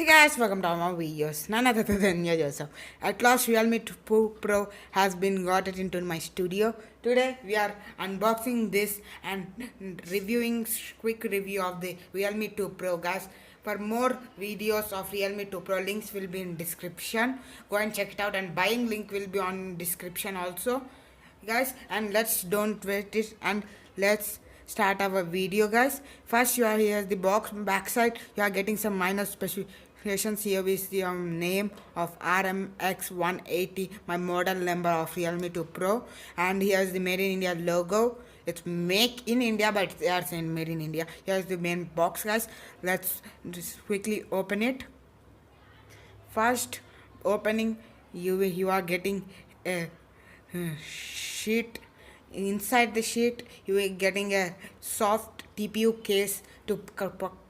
Hey guys, welcome to my videos. None other than yourself. At last, Realme 2 Pro has been got it into my studio. Today, we are unboxing this and reviewing quick review of the Realme 2 Pro, guys. For more videos of Realme 2 Pro, links will be in description. Go and check it out, and buying link will be on description also, guys. And let's don't wait it and let's start our video, guys. First, you are here the box backside. You are getting some minor specifications. Here is the name of RMX 180, my model number of Realme 2 Pro, and here's the Made in India logo. It's make in India, but they are saying Made in India. Here's the main box, guys. Let's just quickly open it. First opening, you are getting a sheet. Inside the sheet, you are getting a soft TPU case to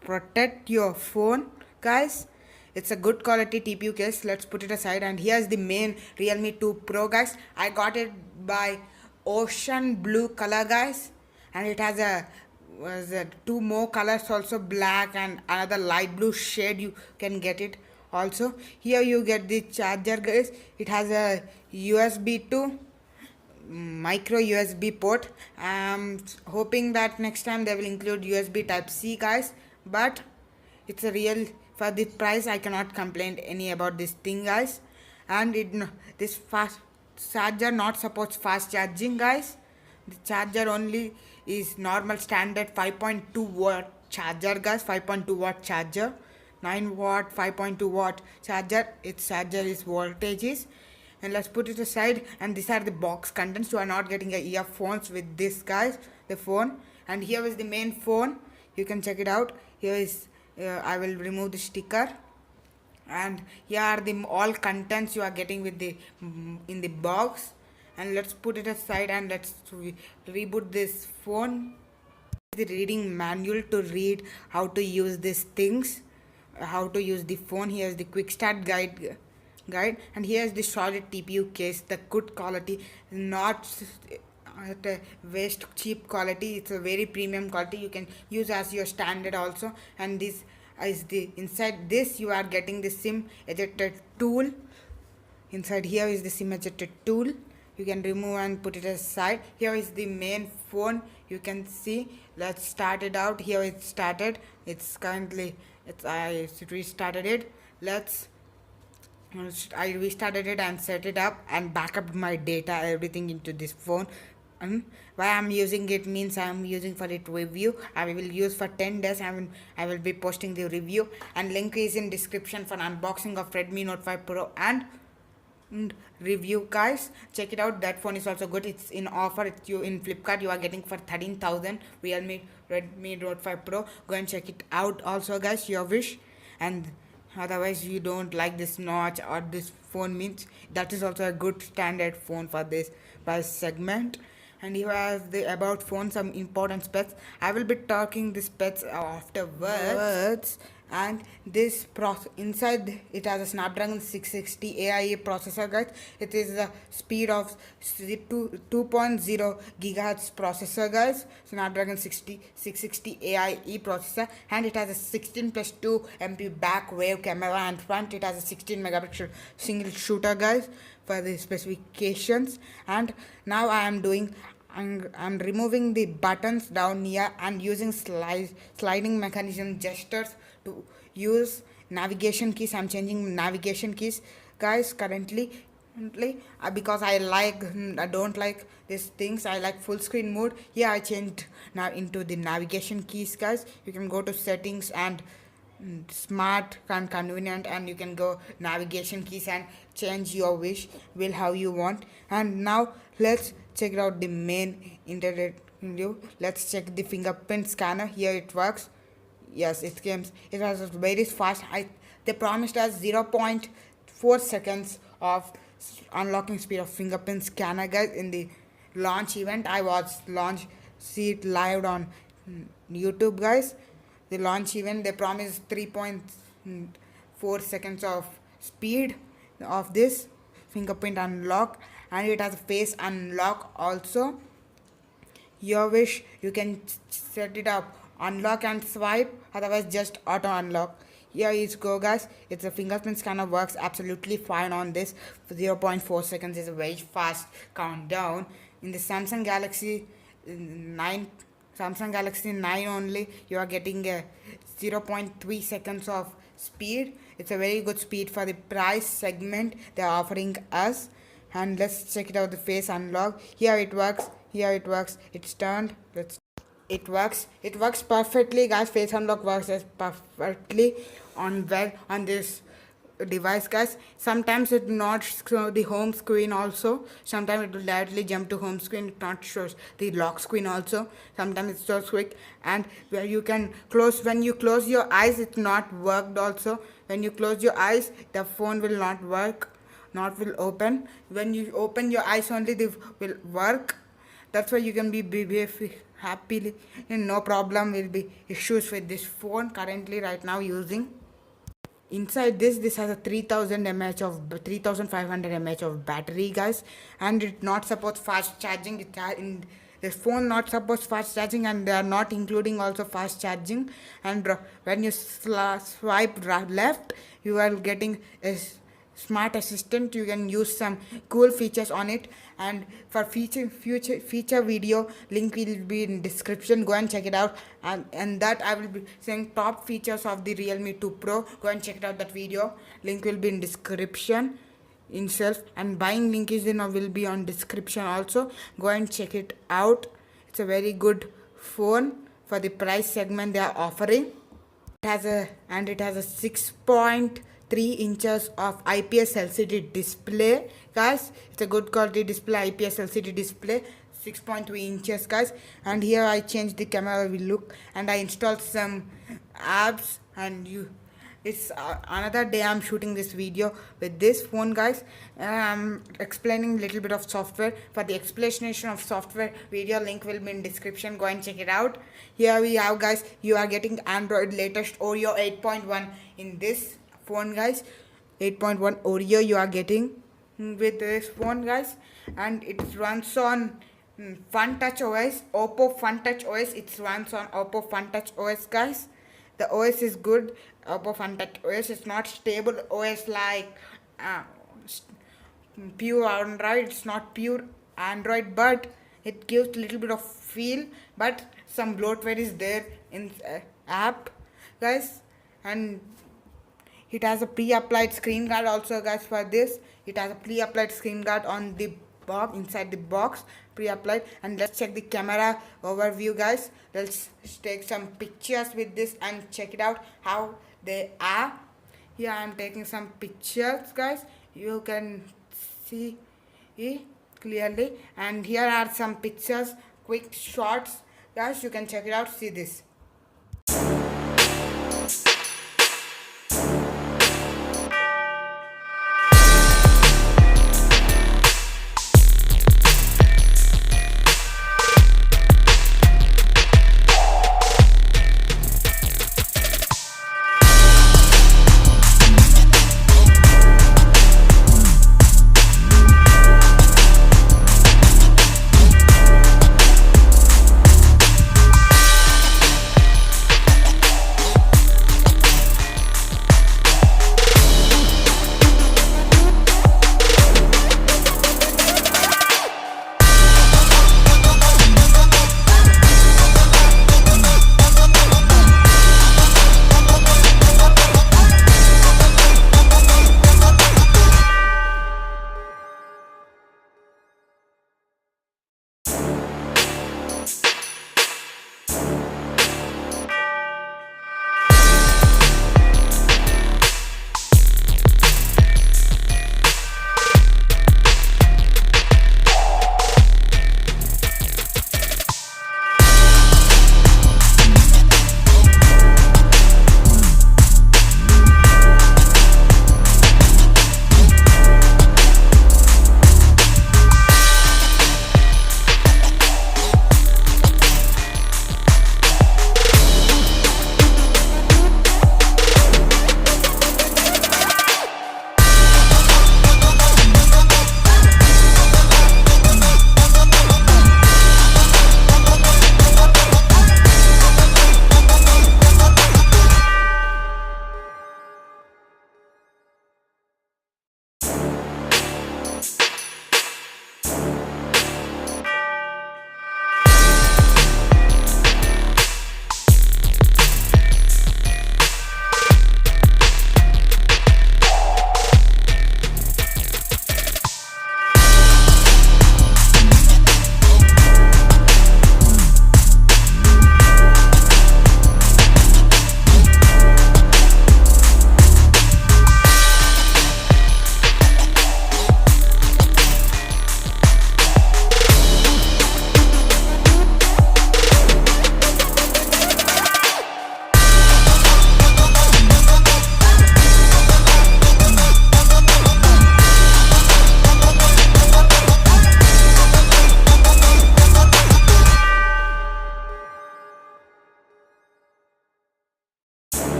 protect your phone, guys. It's a good quality TPU case. Let's put it aside, and here's the main Realme 2 Pro, guys. I got it by ocean blue color, guys, and it has a two more colors also, black and another light blue shade. You can get it also. Here you get the charger, guys. It has a USB to micro USB port. I'm hoping that next time they will include USB type C, guys, but it's a real, for this price I cannot complain any about this thing, guys. And this fast charger not supports fast charging, guys. The charger only is normal standard 5.2 watt charger, guys. 5.2 watt charger, 9 watt 5.2 watt charger. Its charger is voltages. And let's put it aside, and these are the box contents. You are not getting a earphones with this, guys, the phone. And here is the main phone. You can check it out. Here is I will remove the sticker, and here are the all contents you are getting with the in the box. And let's put it aside and let's reboot this phone. The reading manual to read how to use these things, how to use the phone. Here's the quick start guide, and here's the solid TPU case, the good quality, not at a waste cheap quality. It's a very premium quality. You can use as your standard also. And this is the inside this you are getting the SIM ejector tool. Inside here is the SIM ejector tool. You can remove and put it aside. Here is the main phone. You can see. Let's start it out. Here it started. It's currently I restarted it. I restarted it and set it up and backup my data, everything into this phone. And why I'm using it means I'm using for it review. I will use for 10 days. I will be posting the review, and link is in description for unboxing of Redmi Note 5 Pro and review, guys. Check it out. That phone is also good. It's in offer. It's you in Flipkart. You are getting for 13,000 Realme Redmi Note 5 Pro. Go and check it out also, guys, your wish. And otherwise you don't like this notch or this phone means that is also a good standard phone for this price segment. And here has the about phone, some important specs. I will be talking the specs afterwards. And this inside it has a Snapdragon 660 AIE processor, guys. It is the speed of 2.0 gigahertz processor, guys. Snapdragon 660 AIE processor, and it has a 16 plus 2 MP back wave camera, and front it has a 16 megapixel single shooter, guys, for the specifications. And now I'm removing the buttons down here and using sliding mechanism gestures to use navigation keys. I'm changing navigation keys, guys, currently because I don't like these things. I like full screen mode. Here I changed now into the navigation keys, guys. You can go to settings and smart and convenient, and you can go navigation keys and change your will how you want. And now let's check out the main internet video. Let's check the fingerprint scanner. Here it works. Yes, it comes. It was very fast. They promised us 0.4 seconds of unlocking speed of fingerprint scanner, guys. In the launch event, I was see it live on YouTube, guys. The launch event, they promised 3.4 seconds of speed of this fingerprint unlock, and it has a face unlock also. Your wish, you can set it up unlock and swipe, otherwise just auto unlock. Here is go, guys. It's a fingerprint scanner, works absolutely fine on this. For 0.4 seconds is a very fast countdown. In the Samsung Galaxy 9 only, you are getting a 0.3 seconds of speed. It's a very good speed for the price segment they are offering us. And let's check it out, the face unlock. Here it works. It's turned. It works perfectly, guys. Face unlock works as perfectly on this device, guys. Sometimes it not show the home screen also. Sometimes it will directly jump to home screen. It not shows the lock screen also. Sometimes it's so quick. And where you can close, when you close your eyes, it not worked also. When you close your eyes, the phone will not work, not will open. When you open your eyes only, they will work. That's why you can be happily, and no problem will be issues with this phone currently right now using. Inside this has a 3500 mAh of battery, guys, and it not supports fast charging. This phone not supports fast charging, and they are not including also fast charging. And when you swipe left, you are getting a smart assistant. You can use some cool features on it. And for feature video, link will be in description. Go and check it out. And that I will be saying top features of the Realme 2 Pro. Go and check it out, that video. Link will be in description itself, and buying link will be on description also. Go and check it out. It's a very good phone for the price segment they are offering. It has a 6.3 inches of IPS LCD display, guys. It's a good quality display, IPS LCD display, 6.3 inches, guys. And here I changed the camera look, and I installed some apps. And it's another day I'm shooting this video with this phone, guys. I'm explaining a little bit of software. For the explanation of software video, link will be in description. Go and check it out. Here we have, guys, you are getting Android latest Oreo 8.1 in this phone, guys. 8.1 Oreo you are getting with this phone, guys. And it runs on FunTouch OS, Oppo FunTouch OS. It runs on Oppo FunTouch OS, guys. The OS is good. Oppo FunTouch OS is not stable OS like pure Android. It's not pure Android, but it gives a little bit of feel. But some bloatware is there in app, guys. And it has a pre-applied screen guard also, guys. For this, it has a pre-applied screen guard on the box, inside the box, pre-applied. And let's check the camera overview, guys. Let's take some pictures with this and check it out how they are. Here I am taking some pictures, guys. You can see it clearly. And here are some pictures, quick shots, guys. You can check it out. See this.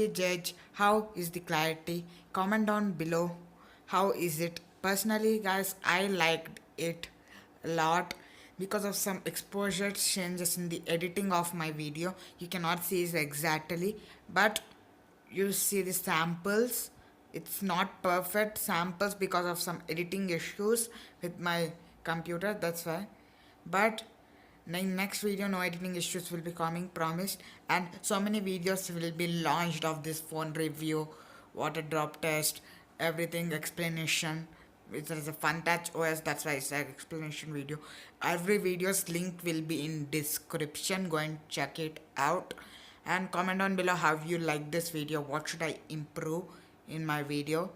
honestly judge how is the clarity. Comment down below how is it. Personally, guys, I liked it a lot because of some exposure changes in the editing of my video. You cannot see it exactly, but you see the samples. It's not perfect samples because of some editing issues with my computer, that's why. But in next video no editing issues will be coming, promised. And so many videos will be launched of this phone review, water drop test, everything explanation. It is a fun touch OS, that's why it's an explanation video. Every video's link will be in description, go and check it out. And comment down below how you like this video, what should I improve in my video.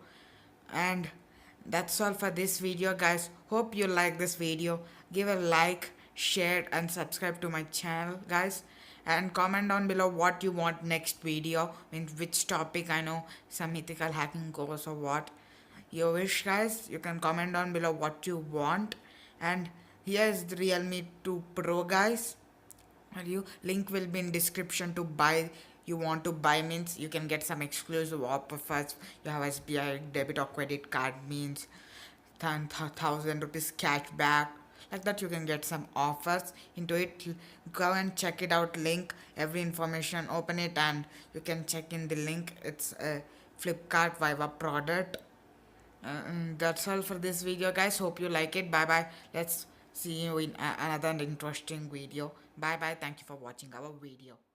And that's all for this video, guys. Hope you like this video. Give a like, share and subscribe to my channel, guys. And comment down below what you want next video, in which topic. I know some ethical hacking course or what you wish, guys. You can comment down below what you want. And here is the Realme 2 Pro, guys. And you link will be in description to buy. You want to buy means you can get some exclusive offers. You have SBI debit or credit card means 10,000 rupees cash back, like that. You can get some offers into it. Go and check it out, link every information, open it and you can check in the link. It's a Flipkart Viva product. That's all for this video, guys. Hope you like it. Bye bye. Let's see you in another interesting video. Bye bye. Thank you for watching our video.